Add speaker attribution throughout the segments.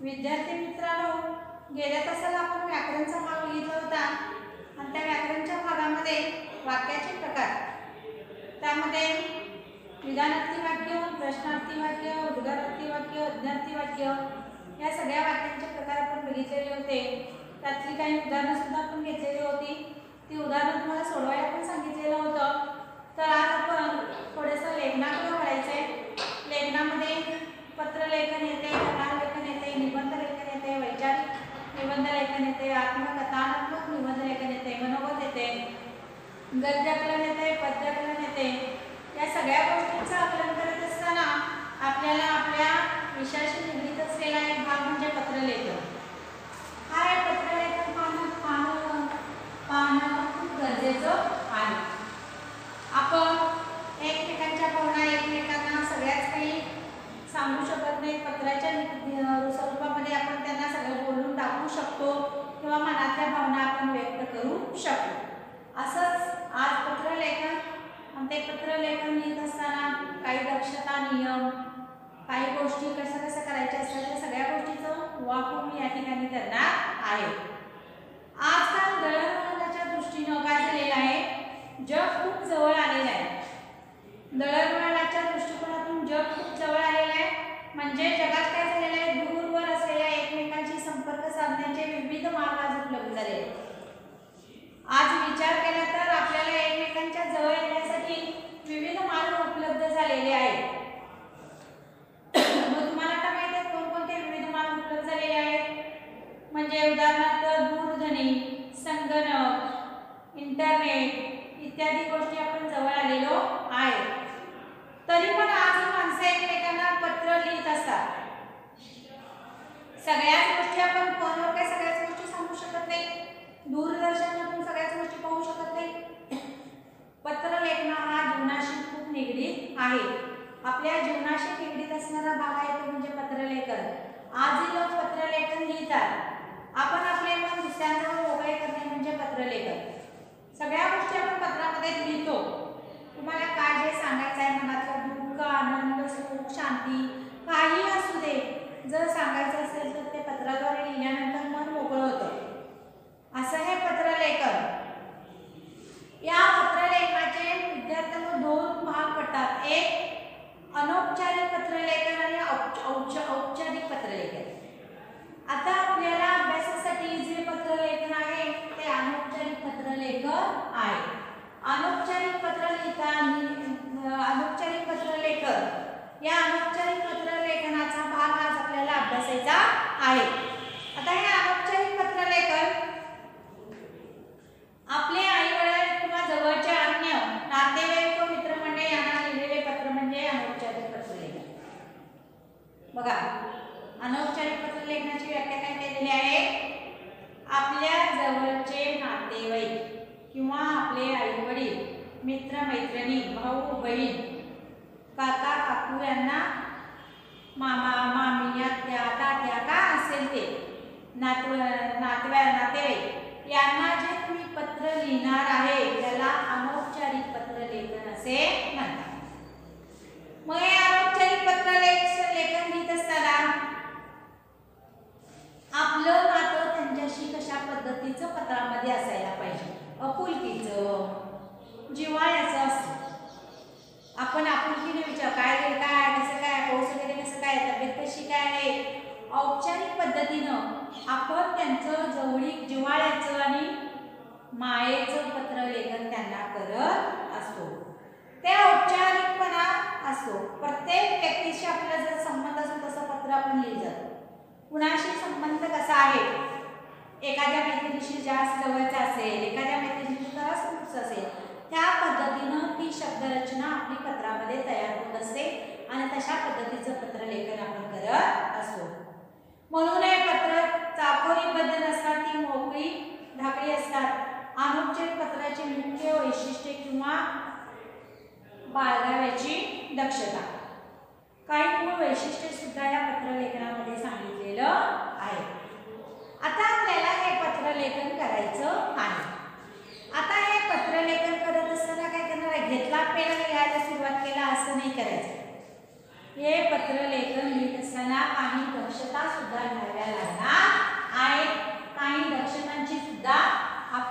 Speaker 1: विद्यार्थी मित्रांनो, गेल्या तासाला आपण व्याकरणचा भाग लिहिला होता आणि त्या व्याकरणच्या भागामध्ये वाक्याचे प्रकार, त्यामध्ये विधानार्थी वाक्य, प्रश्नार्थी वाक्य, उद्गारार्थी वाक्य, अज्ञार्थी वाक्य या सगळ्या वाक्यांचे प्रकार आपण बघितलेले होते। त्यातली काही उदाहरणं सुद्धा आपण घेतलेली होती। ती उदाहरणं तुम्हाला सोडवायला पण सांगितलेलं होतं। तर आज आपण थोडंसं लेखनाकडे वळायचंय। लेखनामध्ये पत्रलेखन येते, कथालेखन येते, निबंध लेखन येते, वैचारिक निबंध लेखन येते, आत्मकथात्मक निबंध लेखन येते, मनोगत येते, गद्याकलन येते, पद्याकलन येते। या सगळ्या गोष्टींचं आकलन करत असताना आपल्याला आपल्या विषयाशी निगडीत असलेला एक भाग म्हणजे पत्रलेखन। हा पत्रलेखन पाहणं खूप गरजेचं आहे। आपण एकमेकांच्या भावना एकमेकांना सगळ्याच काही सांगू शकत नाही। पत्राच्या स्वरूपामध्ये आपण त्यांना सगळं बोलून टाकू शकतो किंवा मनातल्या भावना आपण व्यक्त करू शकतो। असंच आज पत्रलेखन, आणि ते पत्रलेखन लिहित असताना काही दक्षता नियम, काही गोष्टी कसं करायच्या असतात त्या सगळ्या गोष्टीचं वापर मी या ठिकाणी करणार आहे। आजकाल दळणवळणाच्या दृष्टीनं काय झालेलं आहे, जग खूप जवळ आलेलं आहे। दळणवळणाच्या दृष्टिकोनातून जग खूप जवळ आलेलं आहे, म्हणजे जगात काय झालेलं आहे, दूरवर असलेल्या एकमेकांशी संपर्क साधण्याचे विविध मार्ग आज उपलब्ध झाले आहेत। आज विचार केला तर आपल्याला एकमेकांच्या जवळ येण्यासाठी विविध मार्ग उपलब्ध झालेले आहेत। मग तुम्हाला आता माहिती आहे कोणकोणते विविध मार्ग उपलब्ध झालेले आहेत? म्हणजे उदाहरणार्थ दूरध्वनी, संगणक, इंटरनेट इत्यादी गोष्टी आपण जवळ आलेलो आहे। तरी पण आज माणसं एकमेकांना पत्र लिहित असतात। सगळ्याच गोष्टी आपण फोनवर काय सगळ्याच गोष्टी सांगू शकत नाही, दूरदर्शनातून सगळ्याच गोष्टी पाहू शकत नाही। पत्रलेखन हा जीवनाशी खूप निगडीत आहे। आपल्या जीवनाशी निगडीत असणारा भाग आहे तो म्हणजे पत्रलेखन। आजही लोक पत्रलेखन लिहितात। आपण आपले मन दुसऱ्यांजवळ मोकळे करणे म्हणजे पत्रलेखन। सगळ्या गोष्टी आपण पत्रामध्ये लिहितो। तुम्हाला काय जे सांगायचं आहे, मनातलं दुःख, आनंद, सुख, शांती काही असू दे, जर सांगायचं असेल तर ते पत्राद्वारे लिहिल्यानंतर मन मोकळं होतं। असं हे पत्रलेखन। या पत्रलेखनाचे विद्यार्थ्यांना दोन भाग पडतात, एक अनौपचारिक पत्रलेखन आणि औपचारिक पत्रलेखन। आता आपल्याला अभ्यासासाठी जे पत्रलेखन आहे ते अनौपचारिक पत्रलेखन आहे। अनौपचारिक पत्रलेखन या अनौपचारिक पत्रलेखनाचा भाग आज आपल्याला अभ्यासायचा आहे। आता हे अनौपचारिक पत्रलेखन आपले आई-वडील किंवा जवळचे अन्य नातेवाईक व मित्रमंडळी यांना लिहिलेले पत्र म्हणजे अनौपचारिक पत्रलेखन। बघा, अनौपचारिक पत्रलेखनाची व्याख्या काय केलेली आहे? आपल्या जवळचे नातेवाईक किंवा आपले आई-वडील, मित्र-मैत्रिणी, भाऊ-बहीण, काका-काकू यांना, मामा-मामी, आत्या, तात्या काय असेल ते नातेवाईक यांना जे तुम्ही पत्र लिहिणार आहे त्याला अनौपचारिक पत्रलेखन असे म्हणतात। मग हे अनौपचारिक पत्रलेखन लिहित असताना आपलं नातं त्यांच्याशी कशा पद्धतीचं पत्रामध्ये असायला पाहिजे? आपुलकीचं, जिव्हाळ्याचं असतं। आपण आपुलकीने विचार काय रे, काय कसं काय, पाऊस वगैरे कसं काय, तब्येत कशी काय आहे, औपचारिक पद्धतीनं आपण त्यांचं जवळीक, जिव्हाळ्याचं आणि मायेचं पत्रलेखन त्यांना करत असतो। ते औपचारिकपणा असतो। प्रत्येक व्यक्तीशी आपला जर संबंध असतो तसं पत्र आपण लिहिलं जातं। कुणाशी संबंध कसा आहे, एखाद्या मैत्रिणीशी जास्त जवळचा असेल, एखाद्या मैत्रिणीशी जरा दूरचा असेल, त्या पद्धतीनं ती शब्दरचना आपली पत्रामध्ये तयार होत असते आणि तशा पद्धतीचं पत्रलेखन आपण करत असतो। म्हणून हे पत्र चाकोरीबद्ध नसतात, ती मोकळी ढाकळी असतात। अनौपचारिक पत्राची मुख्य वैशिष्ट्ये किंवा बाळगाव्याची दक्षता, काही मूळ वैशिष्ट्ये सुद्धा या पत्रलेखनामध्ये सांगितलेलं आहे। आता आपल्याला हे पत्रलेखन करायचं आहे। आता हे पत्रलेखन करत असताना काय करणार आहे, घेतला पेन लिहायला सुरुवात केला असं नाही करायचं। हे पत्रलेखन लिहित असताना काही दक्षता सुद्धा घ्याव्या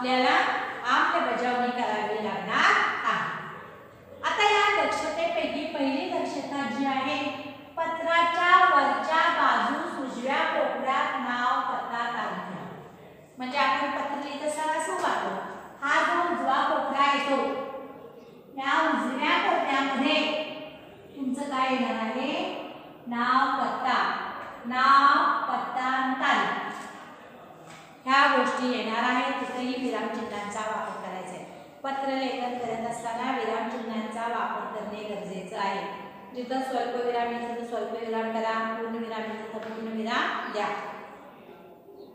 Speaker 1: आपल्याला अंमलबजावणी करावी लागणार आहे. आता या दक्षतेपैकी पहिली दक्षता जी आहे, पत्राच्या वरच्या बाजूस उजव्या कोपऱ्यात नाव, पत्ता, तारीख लिहा. म्हणजे आपण पत्र लिहित असताना असं पाहतो, हा जो उजवा कोपरा येतो, या उजव्या कोपऱ्यामध्ये तुमचं काय येणार आहे, नाव, पत्ता, तारीख ह्या गोष्टी येणार आहेत. तिथेही विरामचिन्हांचा वापर करायचा आहे. पत्र लेखन करत असताना विरामचिन्हांचा वापर करणे गरजेचं आहे. जिथं स्वल्पविराम येईल तिथं स्वल्पविराम करा, पूर्णविराम येईल तिथं पूर्णविराम द्या.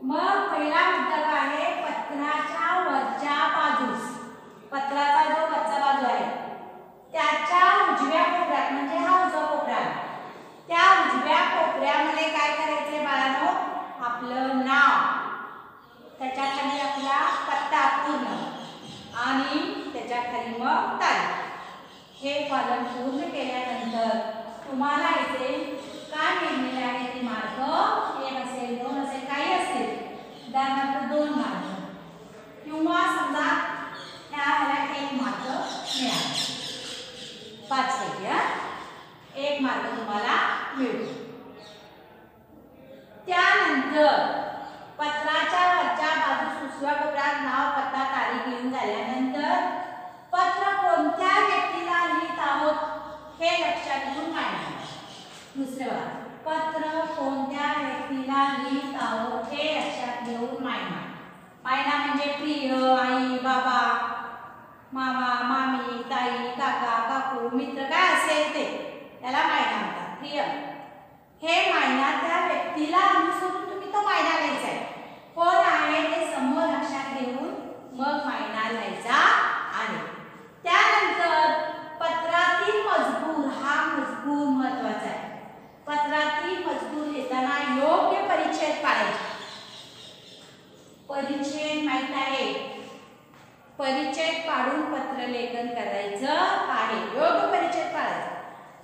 Speaker 1: मग पहिला मुद्दा काय आहे, पत्राच्या वरच्या बाजूस, पत्राचा जो वरचा बाजू आहे त्याच्या उजव्या कोपऱ्यात, म्हणजे हा उजवा कोपरा, त्या उजव्या कोपऱ्यामध्ये काय करायचंय बाळांनो, आपलं नाव, त्याच्या खाली आपला पत्ता पूर्ण आणि त्याच्या खाली मग तारीख. हे कॉलम पूर्ण केल्यानंतर तुम्हाला इथे काय मिळालेले आहे ते मार्क, 1 असेल, 2 असेल, काही असेल, उदाहरणार्थ 2 मार्क किंवा समजा त्याला 1 मार्क मिळाला, 5 पैकी 1 मार्क तुम्हाला मिळतो. त्यानंतर पत्राच्या वरच्या बाजूस उजव्या कोपऱ्यात नाव, पत्ता, तारीख लिहून झाल्यानंतर पत्र कोणत्या व्यक्तीला लिहित आहोत हे लक्षात घेऊन मांडा. दुसरे बघा, पत्र कोणत्या व्यक्तीला लिहित आहोत हे लक्षात घेऊन मांडा. मांडा म्हणजे प्रिय, आई, बाबा, मामा, मामी, ताई, काका, काकू, मित्र काय असेल ते त्याला मायना म्हणतात. प्रिय हे मायना त्या व्यक्तीला अनुसरून तुम्ही तो मायना लिहायचा आहे. कोण आहे ते समोर लक्षात घेऊन मग मायना लिहायचा आहे. त्यानंतर पत्रातील मजकूर, हा मजकूर महत्वाचा आहे. पत्रातील मजकूर लिहिताना योग्य परिच्छेद पाळायचे. परिच्छेद माहित आहे, परिच्छेद पाडून पत्र लेखन करायचं आहे. योग्य परिच्छेद पाळायचा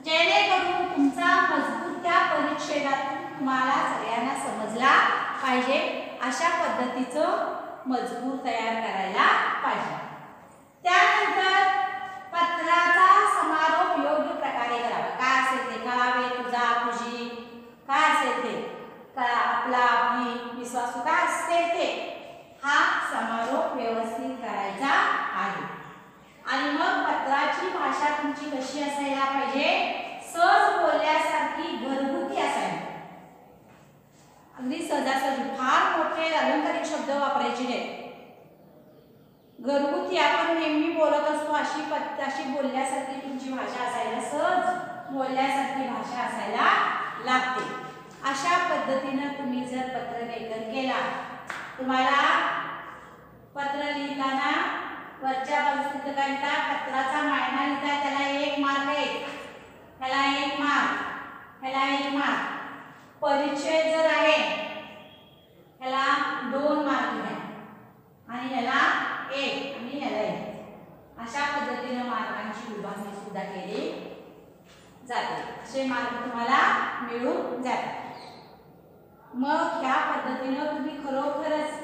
Speaker 1: जेणेकरून तुमचा मजकूर त्या परिच्छेदातून तुम्हाला सगळ्यांना समजला पाहिजे. अशा पद्धतीचं मजकूर तयार करायला पाहिजे. त्यानंतर पत्राचा समारोप योग्य प्रकारे करावा. काय असेल ते कळावे, तुझा, तुझी, काय असेल ते कळा, आपला, आपली, विश्वासू, काय असेल ते हा समारोप व्यवस्थित करायचा आहे. आणि मग पत्राची भाषा तुमची कशी असायला पाहिजे, सहज बोलल्यासारखी, घरगुती असावी. अगदी सहजासहजी फार मोठे अलंकारिक शब्द वापरायचे नाहीत. घरगुती आपण नेहमी बोलत असतो अशी बोलण्यासारखी तुमची भाषा असायला, सहज बोलण्यासारखी भाषा असायला लागते. अशा पद्धतीने तुम्ही जर पत्र लेखन केला, तुम्हाला पत्र लिहिताना वरच्या बाजूला काय लिहिता, पत्राचा मायना लिहिता, त्याला 1 मार्क आहे, ह्याला 1 मार्क, ह्याला 1 मार्क. परिच्छेद जर आहे ह्याला 2 मार्क आहे आणि ह्याला 1 आणि ह्याला 1. अशा पद्धतीने मार्कांची विभागणी सुद्धा केली जाते. असे मार्क तुम्हाला मिळून जातात. मग ह्या पद्धतीने तुम्ही खरोखरच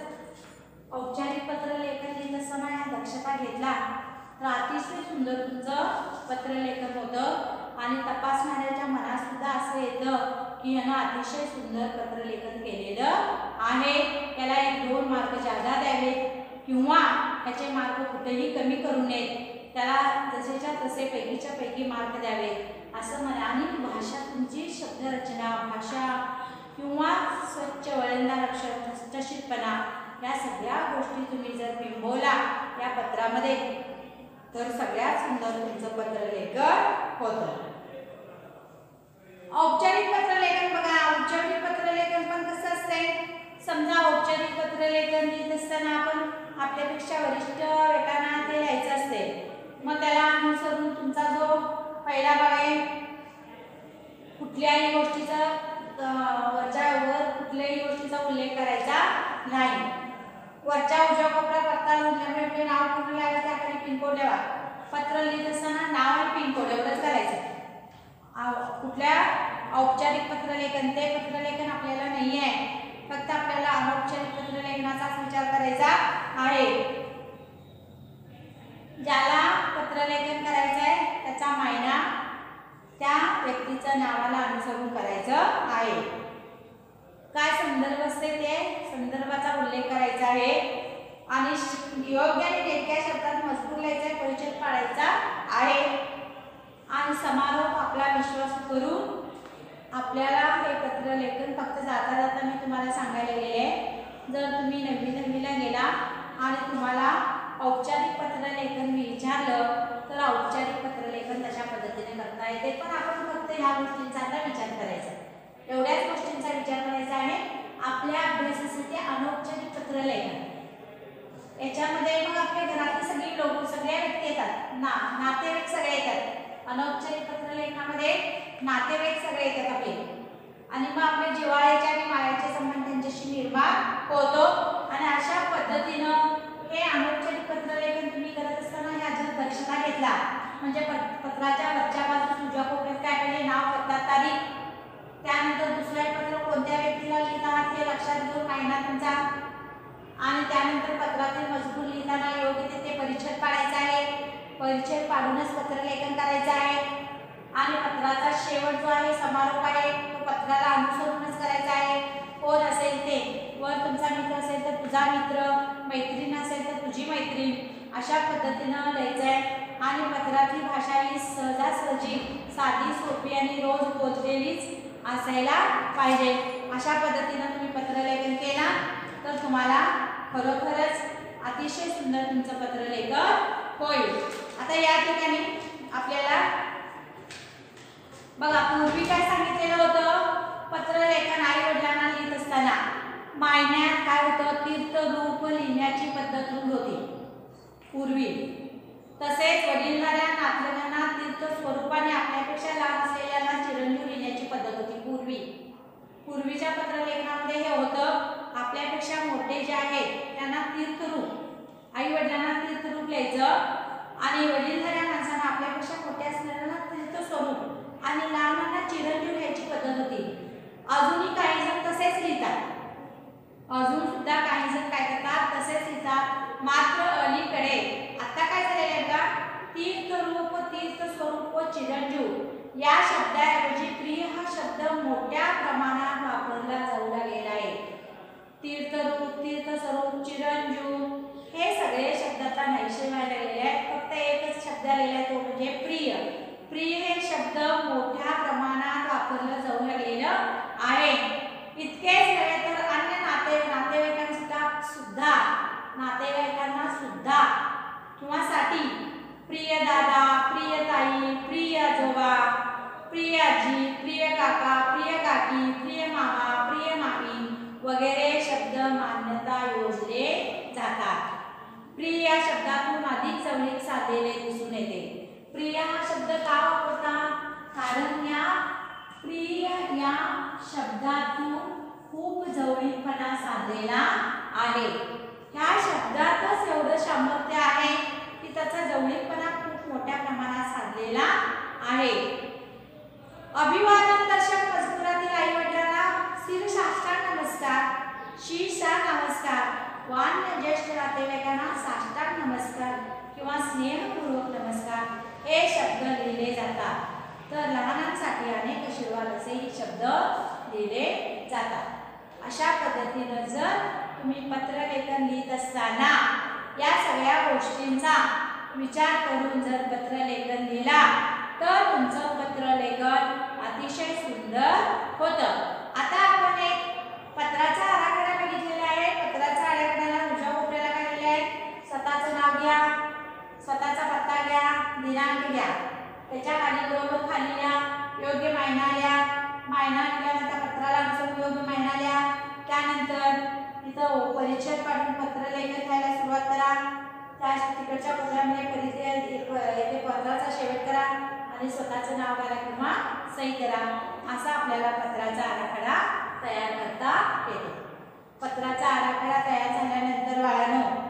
Speaker 1: औपचारिक पत्र लेखन लिहित असताना या दक्षता घेतला तर अतिशय सुंदर तुमचं पत्र लेखन होतं. आणि तपासणाऱ्याच्या मनात सुद्धा असं येतं की यानं अतिशय सुंदर पत्र लेखन केलेलं आहे, याला 1-2 मार्क जादा द्यावेत किंवा त्याचे मार्क कुठेही कमी करू नयेत, त्याला जसेच्या तसे पैकीच्या पैकी मार्क द्यावेत असं म्हणा. आणि भाषा तुमची शब्दरचना, भाषा किंवा स्वच्छ वळणदार अक्षर, ठसठशीतपणा या सगळ्या गोष्टी तुम्ही जर बिंबवला या पत्रामध्ये तर सगळ्यात सुंदर तुमचं पत्र लेखन होतं. औपचारिक पत्र लेखन बघा, औपचारिक पत्र लेखन पण कसं असते, समजा औपचारिक पत्र लेखन लिहित असताना आपण आपल्यापेक्षा वरिष्ठ व्यक्तींना ते लिहायचं असते. मग त्याला अनुसरून तुमचा जो पहिला भाग आहे, कुठल्याही गोष्टीचा वरच्यावर कुठल्याही गोष्टीचा उल्लेख करायचा नाही. वरच्या उजव्या कोपऱ्यात पत्ता लिहिल्यामुळे नाव पूर्ण लिहायचं, त्याखाली पिनकोड लिहा. पत्र लिहित असताना नाव आणि पिनकोड एवढंच करायचं. कुठल्या औपचारिक पत्रलेखन ते पत्रलेखन आपल्याला नाही आहे, फक्त आपल्याला अनौपचारिक पत्रलेखनाचाच विचार करायचा आहे. ज्याला पत्रलेखन करायचं आहे त्याचा महिना त्या व्यक्तीच्या नावाला अनुसरून करायचं आहे. काय संदर्भ असते ते संदर्भाचा उल्लेख करायचा आहे आणि योग्य आणि नेमक्या शब्दात मजकूर लिहायचा, परिच्छेद पाडायचा आहे आणि समारोप आपला विश्वास करून आपल्याला हे पत्रलेखन फक्त जाता जाता मी तुम्हाला सांगायला गेले आहे. जर तुम्ही नववीला गेला आणि तुम्हाला औपचारिक पत्रलेखन विचारलं तर औपचारिक पत्रलेखन तशा पद्धतीने करता येते, पण आपण फक्त ह्या गोष्टींचा आता विचार करायचा, एवढ्याच गोष्टींचा विचार करायचा आहे आपल्या अभ्यासासाठी. अनौपचारिक पत्रलेखन याच्यामध्ये मग आपल्या घरातली सगळी लोक सगळ्या व्यक्ती येतात, नातेवाईक सगळे येतात. अनौपचारिक पत्रलेखनामध्ये नातेवाईक सगळे येतात आपले आणि मग आपले जिव्हाळ्याचे आणि मायाचे संबंध त्यांच्याशी निर्माण होतो आणि अशा पद्धतीनं हे अनौपचारिक पत्रलेखन तुम्ही करत असताना ह्याचा दक्षता घेतला म्हणजे पत्राच्या वरच्या बाजूस उजव्या कोपऱ्यात काय पाहिजे, नाव, पत्ता, तारीख, त्यानंतर दुसरे पत्र कोणत्या व्यक्तीला लिहित आहात हे लक्षात घेऊन महिना तुमचा आणि त्यानंतर पत्रातील मजकूर लिहिताना योग्य तिथे परिच्छेद पाडायचा आहे. परिच्छेद पाडूनच पत्रलेखन करायचं आहे आणि पत्राचा शेवट जो आहे समारोप आहे तो पत्राला अनुसरूनच करायचा आहे. कोण असेल ते, वर तुमचा मित्र असेल तर तुझा मित्र, मैत्रीण असेल तर तुझी मैत्रीण, अशा पद्धतीनं लिहायचं आहे आणि पत्रातली भाषा ही सहजासहजी साधी, सोपी आणि रोज बोललेलीच असायला पाहिजे. अशा पद्धतीनं तुम्ही पत्रलेखन केला तर तुम्हाला खरोखरच अतिशय सुंदर तुमचं पत्रलेखन होईल. आता या ठिकाणी आपल्याला बघा पूर्वी काय सांगितलेलं होतं, पत्रलेखन आई वडिलांना लिहित असताना महिन्यात काय होतं, तीर्थरूप लिहिण्याची पद्धत रूढ होती पूर्वी. तसेच वडीलधाऱ्या नातलगांना तीर्थ स्वरूपाने आपल्यापेक्षा लहान असलेल्यांना चिरंजीव लिहिण्याची पद्धत होती पूर्वी. पूर्वीच्या पत्रलेखनामध्ये हे होतं, आपल्यापेक्षा मोठे जे आहेत त्यांना तीर्थरूप, आई वडिलांना तीर्थरूप लिहायचं आणि वडीलधाऱ्या माणसांना आपल्यापेक्षा मोठे असलेल्यांना तीर्थ स्वरूप आणि लहानांना चिरंजीव लिहायची पद्धत होती. अजूनही काही जण तसेच लिहितात, अजून सुद्धा काही जण काय करतात तसेच लिहितात. मात्र अलीकडे आता काय झालेलं आहे का, तीर्थरूप, तीर्थ स्वरूप व चिरंजीव या शब्दाऐवजी प्रिय हा शब्द मोठ्या प्रमाणात वापरला जाऊ लागलेला आहे. तीर्थरूप, तीर्थस्वरूप, चिरंजीव हे सगळे शब्द आता नाहीसे व्हायला लागलेले आहेत. फक्त एकच शब्द आलेला आहे तो म्हणजे प्रिय. प्रिय हे शब्द मोठ्या प्रमाणात वापरलं जाऊ लागलेलं आहे. इतकेच नव्हे तर अन्य नातेवाईकांना सुद्धा किंवा साठी प्रिय दादा, प्रिय ताई, प्रिय आजोबा, प्रिय आजी, प्रिय काका, प्रिय काकी, प्रिय मामा, प्रिय मामी वगैरे शब्द मान्यता योजले जातात. प्रिय या शब्दातून अधिक जवळीक साधलेले दिसून येते. प्रिय हा शब्द का वापरतात, कारण या प्रिय या शब्दातून खूप जवळीकपणा साधलेला आहे. ह्या शब्दातच एवढं सामर्थ्य आहे की त्याचा जवळीकपणा खूप मोठ्या प्रमाणात साधलेला आहे. अभिवादन दर्शक मजकुरातील आई वडिलांना शिरसाष्टांग नमस्कार, शीर्षा नमस्कार, वान्य ज्येष्ठ नातेवाईकांना साष्टांग नमस्कार किंवा स्नेहपूर्वक नमस्कार हे शब्द लिहिले जातात. तर लहानांसाठी अनेक आशीर्वाद असेही शब्द लिहिले जातात. अशा पद्धतीनं जर तुम्ही पत्रलेखन लिहित असताना या सगळ्या गोष्टींचा विचार करून जर पत्रलेखन लिहिला तर तुमचं पत्रलेखन अतिशय सुंदर होतं. आता आपण एक पत्राचा आराखडा बघितलेला आहे. पत्राचा आराखड्याला उजव्या कोपऱ्याला काय लिहिले आहे, स्वतःचं नाव घ्या, स्वतःचा पत्ता घ्या, दिनांक घ्या, त्याच्या खाली बरोबर खाली लिहा, योग्य महिना लिहा, महिना लिहिल्यानंतर पत्राला अनुसरून योग्य महिना लिहा. त्यानंतर तिथं परिच्छेद पाडून पत्रलेखन लिहायला सुरुवात करा. त्या तिकडच्या कोपऱ्यामध्ये येथे पत्राचा शेवट करा आणि स्वतःचं नाव घाला किंवा सही करा. असा आपल्याला पत्राचा आराखडा तयार करता येतो. पत्राचा आराखडा तयार झाल्यानंतर बाळांनो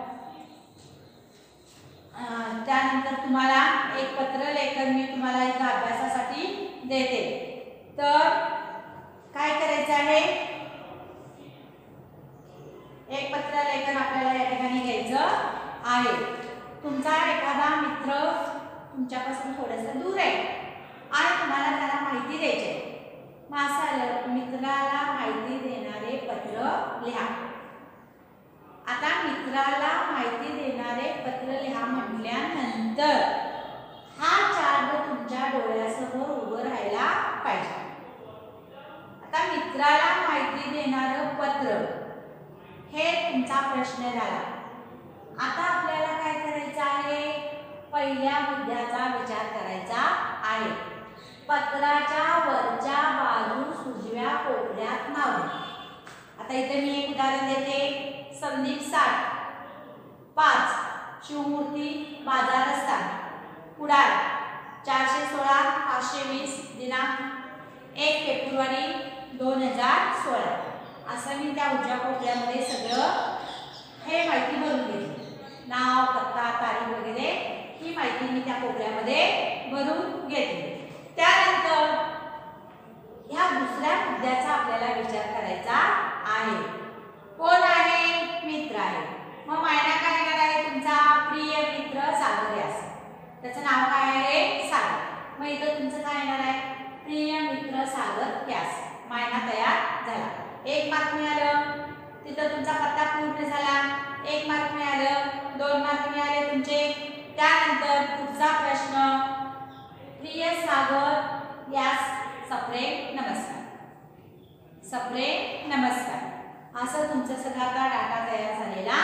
Speaker 1: त्यानंतर तुम्हाला एक पत्रलेखन मी तुम्हाला इथं अभ्यासासाठी देते. तर काय करायचं आहे, एक पत्रलेखन आपल्याला या ठिकाणी घ्यायचं आहे. तुमचा एखादा मित्र तुमच्यापासून थोडंसं दूर आहे आणि तुम्हाला त्याला माहिती द्यायची आहे, मग असं आलं मित्राला माहिती देणारे पत्र लिहा. आता मित्राला माहिती देणारे पत्र लिहा म्हटल्यानंतर हा चार्ट तुमच्या डोळ्यासमोर उभं राहायला पाहिजे. आता मित्राला माहिती देणारं पत्र हे तुमचा प्रश्न झाला. आता आपल्याला काय करायचं आहे, पहिल्या मुद्द्याचा विचार करायचा आहे. पत्राच्या वरच्या बाजूस उजव्या कोपऱ्यात नाव. आता इथे मी एक उदाहरण देते. संदीप साठ 5 शिवमूर्ती बाजार रस्ता कुडाळ 416 520 दिनांक 1 फेब्रुवारी 2016. असं मी त्या उजव्या कोपऱ्यामध्ये सगळं हे माहिती भरून घेतली. नाव, पत्ता, तारीख वगैरे ही माहिती मी त्या कोपऱ्यामध्ये भरून घेतली. त्यानंतर ह्या दुसऱ्या मुद्द्याचा आपल्याला विचार करायचा आहे. कोण आहे? मित्र आहे. मग मायना काय येणार आहे? तुमचा प्रिय मित्र सागर व्यास. त्याचं नाव काय आहे? सागर. मग इथं तुमचं काय येणार आहे? प्रिय मित्र सागर व्यास. मायना तयार झाला. 1 मार्क मिळालं. तिथं तुमचा पत्ता पूर्ण झाला. 1 मार्क मिळालं. 2 मार्क मिळाले तुमचे. त्यानंतर पुढचा प्रश्न, प्रिय सागर व्यास सप्रे नमस्कार. सप्रे नमस्कार. असं तुमचं सगळा डाटा तयार झालेला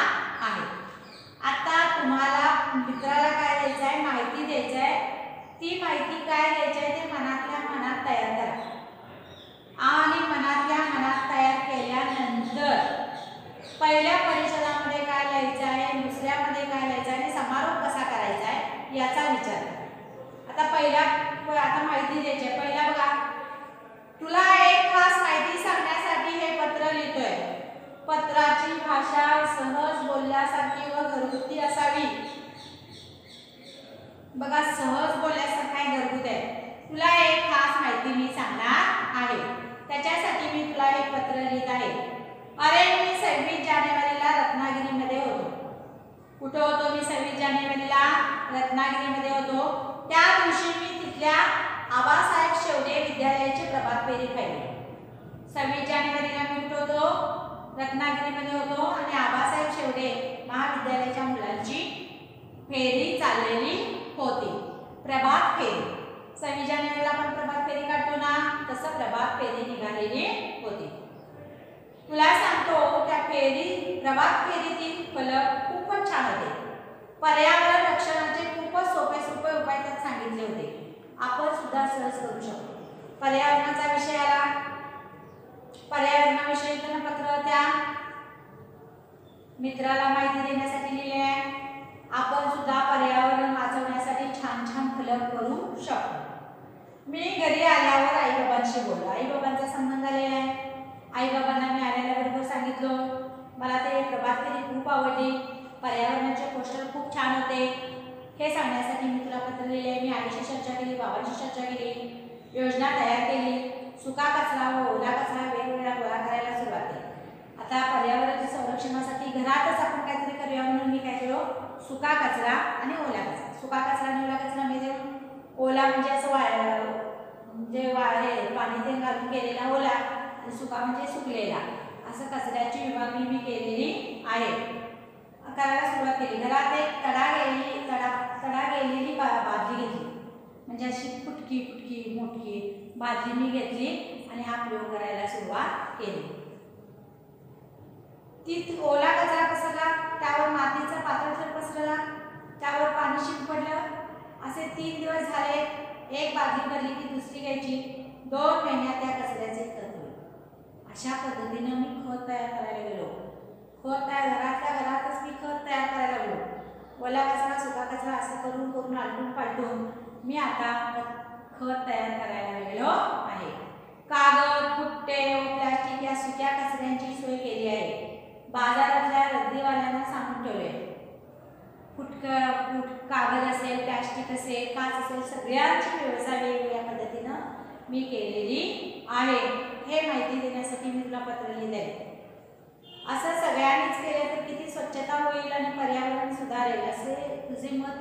Speaker 1: आहे. आता तुम्हाला मित्राला काय द्यायचं आहे? माहिती द्यायची आहे. ती माहिती काय द्यायची आहे ते मनातल्या मनात तयार करा आणि मनातल्या मनात तयार केल्यानंतर पहिल्या परिच्छेदामध्ये काय लिहायचं आहे, दुसऱ्यामध्ये काय लिहायचं आहे आणि समारोप कसा करायचा आहे याचा विचार करा. आता माहिती द्यायची आहे. पहिला बघा, तुला एक खास माहिती सांगण्यासाठी हे पत्र लिहितोय. पत्राची भाषा सहज बोलण्यासारखी व घरगुती असावी. बघा, सहज बोलण्यासारखं आहे, घरगुती आहे. तुला एक खास माहिती मी सांगणार आहे, त्याच्यासाठी मी तुला एक पत्र लिहित आहे. अरे, मी 26 जानेवारीला रत्नागिरीमध्ये होतो. कुठे होतो मी? 26 जानेवारीला रत्नागिरीमध्ये होतो. त्या दिवशी मी तिथल्या आबासाहेब शेवडे विद्यालयाची प्रभात फेरी पाहिली. 26 जानेवारीला मी कुठे होतो? रत्नागिरीमध्ये होतो आणि आबासाहेब शेवडे महाविद्यालयाच्या मुलांची फेरी चाललेली होती. प्रभात फेरी. 26 जानेवारीला आपण प्रभात फेरी काढतो ना, तसं प्रभात फेरी निघालेली होती. तुला सांगतो, त्या प्रभात फेरीतील फलक खूपच छान होते. पर्यावरण रक्षणाचे खूपच सोपे उपाय त्यात सांगितले होते. आपण सुद्धा सहज करू शकतो. पर्यावरणाचा विषय आला. पर्यावरणाविषयी पत्र त्या मित्राला माहिती देण्यासाठी लिहिले आहे. आपण सुद्धा पर्यावरण वाचवण्यासाठी छान छान फलक करू शकतो. मी घरी आल्यावर आईबाबांशी बोललो. आईबाबांचा संबंध आलेला आहे. आईबाबांना मी आल्याबरोबर सांगितलं, मला ते प्रभात फेरी खूप आवडली, पर्यावरणाचे पोस्टर खूप छान होते. हे सांगण्यासाठी मी तुला पत्र लिहिले आहे. मी आईशी चर्चा केली, बाबांशी चर्चा केली, योजना तयार केली. सुका कचरा व ओला कचरा वेगवेगळा गोळा करायला सुरुवात केली. आता पर्यावरण संरक्षणासाठी घरातच आपण काहीतरी करूया म्हणून मी काय केलं, सुका कचरा आणि ओला कचरा. सुका कचरा आणि ओला कचरा मी देऊ. ओला म्हणजे असं म्हणजे पाणी ते घालून केलेला ओला आणि सुका म्हणजे सुकलेला, असं कचऱ्याची विभागणी मी केलेली आहे. करायला सुरुवात केली. घरात एक तडा गेलेली बादली घेतली, म्हणजे अशी फुटकी मोठी बादली मी घेतली आणि हा प्रयोग करायला सुरुवात केली. ती ओला कचरा पसरला, त्यावर मातीचा पातळ थर पसरला, त्यावर पाणी शिंपडलं. असे 3 दिवस झाले. एक बादली भरली की दुसरी घ्यायची. 2 महिन्यात त्या कचऱ्याचे खत होईल. अशा पद्धतीने मी खत तयार करायला गेलो. घरातच मी खत तयार करायला लागलो. ओला कचरा सुका कचरा असं करून आलटून पालटून मी आता खत तयार करायला गेलो आहे. कागद, पुट्टे व प्लास्टिक या सुक्या कचऱ्यांची सोय केली आहे. बाजारातल्या रद्दीवाल्यांना सांगून ठेवले, कागद असेल, प्लास्टिक असेल, काच असेल, सगळ्यांची व्यवस्था वेगवेगळ्या पद्धतीनं मी केलेली आहे. हे माहिती देण्यासाठी मी तुला पत्र लिहिले आहे. असं सगळ्यांनीच केलं तर किती स्वच्छता होईल आणि पर्यावरण सुधारेल असे तुझे मत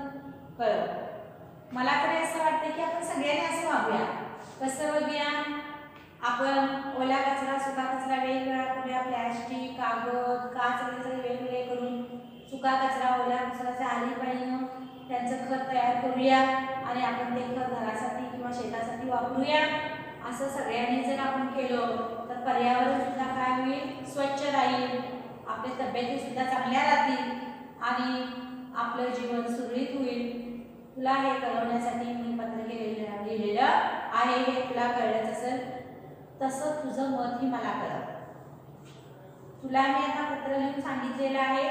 Speaker 1: कळव. मला तरी असं वाटतं की आपण सगळ्यांनी असं वागूया. कसं बघूया, आपण ओला कचरा सुका कचरा वेगवेगळा करूया. प्लॅस्टिक, कागद, काच वगैरे वेगवेगळे करून सुका कचरा ओला कचऱ्याच्या आलीबाईनं त्यांचं खत तयार करूया आणि आपण ते खत घरासाठी किंवा शेतासाठी वापरूया. असं सगळ्यांनी जर आपण केलं तर पर्यावरण सुद्धा काय होईल, स्वच्छ राहील, आपल्या तब्येती सुद्धा चांगल्या राहतील आणि आपलं जीवन सुरळीत होईल. तुला हे कळवण्यासाठी मी पत्र लिहिलेलं आहे. हे तुला कळलंच असेल, तसं तुझं मतही मला कळव. तुला मी आता पत्र लिहून सांगितलेलं आहे,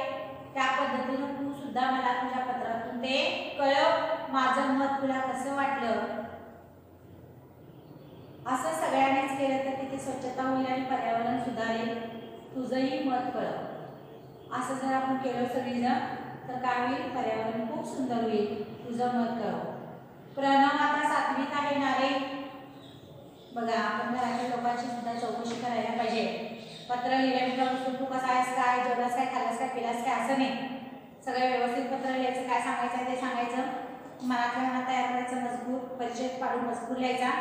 Speaker 1: त्या पद्धतीनं तू सुद्धा मला तुझ्या पत्रातून ते कळव. माझं मत तुला कसं वाटलं. असं सगळ्यांनीच केलं तर किती स्वच्छता होईल आणि पर्यावरण सुधारेल. तुझंही मत कळव. असं जर आपण केलं सगळीजण तर काय होईल, पर्यावरण खूप सुंदर होईल. तुझं मत कळव. प्रणव आता 7वीत आहे ना रे. बघा, आपण घरातील लोकांची सुद्धा चौकशी करायला पाहिजे. पत्र लिहिल्यानंतर तू कसा आहेस, काय जेवलास, काय खाल्लास, काय पिलास, काय असं नाही. सगळं व्यवस्थित पत्र लिहायचं, काय सांगायचं ते सांगायचं, मनातल्या मनात तयार करायचं, मजकूर परिचय पाडून मजकूर लिहायचा.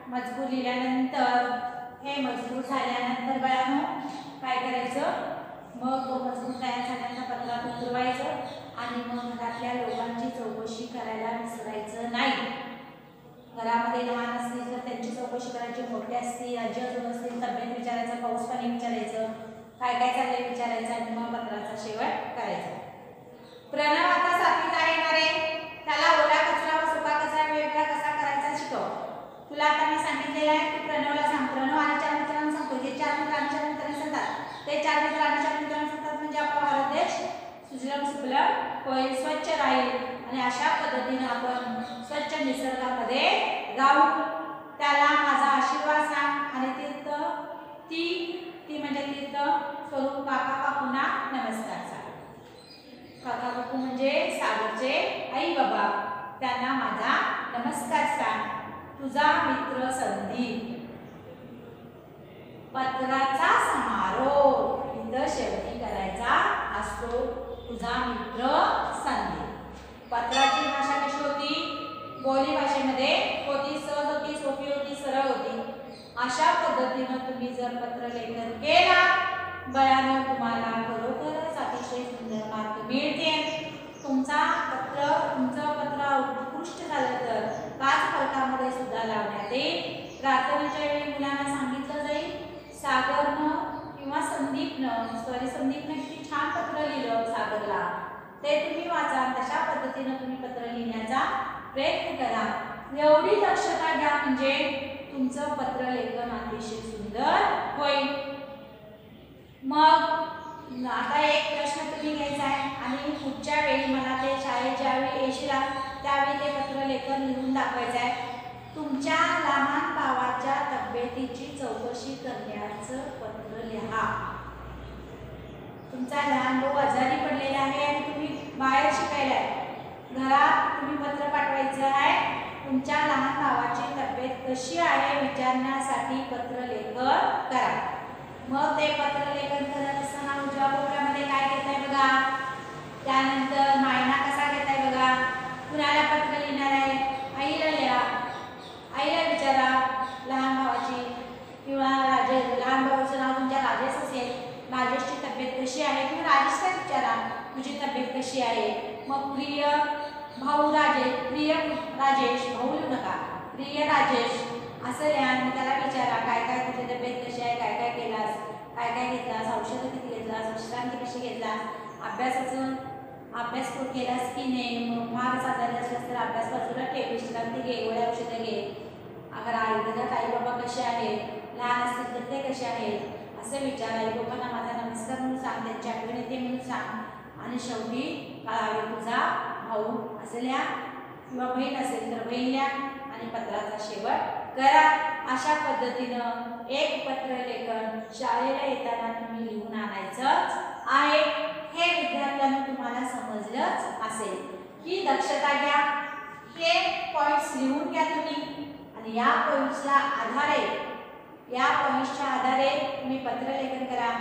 Speaker 1: मजकूर लिहिल्यानंतर हे मजकूर झाल्यानंतर बाळांनो काय करायचं, मग तो मजकूर तयार झाल्यानंतर पत्रात उतरवायचं आणि मग घरातल्या लोकांची चौकशी करायला विसरायचं नाही. घरामध्ये लहान असतील तर त्यांची चौकशी करायची, मोठे असतील, आजी आजोबा असतील तब्येत विचारायचं, पाऊस पाणी विचारायचं, काय काय चाललंय विचारायचं आणि मग पत्राचा शेवट करायचा. प्रणव आता 7वीत आहे ना रे. त्याला ओला कचरा व सुका कचरा वेगळा कसा करायचा शिकव. तुला आता मी सांगितलेलं आहे, तू प्रणवला सांग. प्रणव आणि 4 मित्रांना सांगतो. जे 4 मित्र आणि 4 मित्रांना सांगतात ते 4 मित्र आणि 4 मित्रांना सांगतात म्हणजे आपला भारत देश सुजलाम सुफलाम होईल, स्वच्छ राहील आणि अशा पद्धतीने आपण स्वच्छ निसर्गामध्ये राहू. त्याला माझा आशीर्वाद सांग आणि ती म्हणजे तीर्थ स्वरूप काका काकूंना नमस्कार सांग. काका काकू म्हणजे सागरचे आई बाबा, त्यांना माझा नमस्कार सांग. तुझा मित्र संदीप. पत्राचा समारोप इथं शेवटी करायचा असतो. तुझा मित्र संदीप. पत्राची भाषा कशी होती, बोली भाषेमध्ये होती, सहज होती, सोपी होती, सरळ होती. अशा पद्धतीनं तुम्ही जर पत्र लेखन केला बळानं तुम्हाला खरोखरच अतिशय सुंदर मार्क मिळतील. तुमचं पत्र उत्कृष्ट झालं तर 5 फलकामध्ये सुद्धा लावण्यात येईल. प्रार्थनेच्या वेळी मुलांना सांगितलं जाईल, सागरनं किंवा संदीपनं किती छान पत्र लिहिलं सागरला, ते तुम्ही वाचा. तशा पद्धतीनं तुम्ही पत्र लिहिण्याचा प्रयत्न करा. एवढी दक्षता घ्या म्हणजे तुमचं पत्र लेखन अतिशय सुंदर होईल. मग आता एक प्रश्न तुम्ही घ्यायचा आहे आणि पुढच्या वेळी मला ते शाळेत ज्यावेळी येशील त्यावेळी ते पत्र लेखन लिहून दाखवायचं आहे. तुमच्या लहान भावाच्या तब्येतीची चौकशी करण्याचं पत्र लिहा. तुमचा लहान भाऊ आजारी पडलेला आहे आणि तुम्ही बाहेर शिकायला आहे, घरात तुम्ही पत्र पाठवायचं आहे. तुमच्या लहान भावाची तब्येत कशी आहे विचारण्यासाठी पत्र लेखन करा. मग ते पत्र लेखन करत असताना उजव्या कोपऱ्यामध्ये काय घेताय बघा, त्यानंतर मायना कसा घेताय बघा. कुणाला पत्र लिहिणार आहे, आईला लिहा. आईला विचारा लहान भावाची किंवा लहान भावाचं नाव तुमच्या राजेश असेल, राजेशची तब्येत कशी आहे किंवा राजेशला विचारा तुझी तब्येत कशी आहे. मग प्रिय भाऊ राजेश, प्रिय राजेश, भाऊ लिहू नका, प्रिय राजेश असं लिहा. मग त्याला विचारा काय काय तुझी तब्येत कशी आहे, काय काय केलास, काय काय घेतलास, औषधं किती घेतलास, विश्रांती कशी घेतलास, अभ्यास केलास की नाही. मग फारच आजारी असलास तर अभ्यास बाजूला ठेव, विश्रांती घे, गोळ्या औषधं घे. अगर आईवडिलात आई बाबा कसे आहेत, लहान असतील तर ते कसे आहेत असं विचार. आई बाबांना माझा नमस्कार म्हणून सांग, त्यांची आठवण येते म्हणून सांग. आणि शेवटी कळावे तुझा भाऊ असं लिहा किंवा बहीण असेल तर बहीण लिहा आणि पत्राचा शेवट करा. अशा पद्धतीनं एक पत्र लेखन शाळेला येताना तुम्ही लिहून आणायचं आहे. हे विद्यार्थ्यांना तुम्हाला समजलंच असेल की दक्षता घ्या. हे पॉइंट्स लिहून घ्या तुम्ही आणि या पॉइंट्सच्या आधारे तुम्ही पत्र लेखन करा.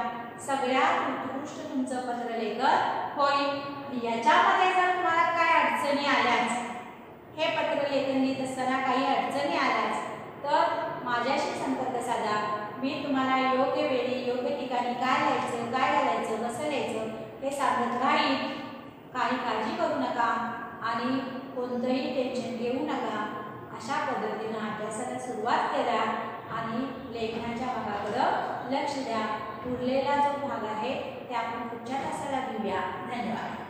Speaker 1: सगळ्यात उत्कृष्ट तुमचं पत्रलेखन होईल। याच्यामध्ये जर तुम्हाला काय अडचणी आल्याच, हे पत्रलेखन लिहित असताना काही अडचणी आल्याच तर माझ्याशी संपर्क साधा। मी तुम्हाला योग्य वेळी योग्य ठिकाणी काय लिहायचं, काय घालायचं, कसं लिहायचं हे सांगत राहील। काही काळजी करू नका आणि कोणतंही टेन्शन घेऊ नका। अशा पद्धतीने अभ्यासाला सुरुवात करा आणि लेखनाच्या भागाकडे लक्ष द्या। उरलेला जो भाग आहे ते आपण पुढच्या तासाला घेऊया। धन्यवाद।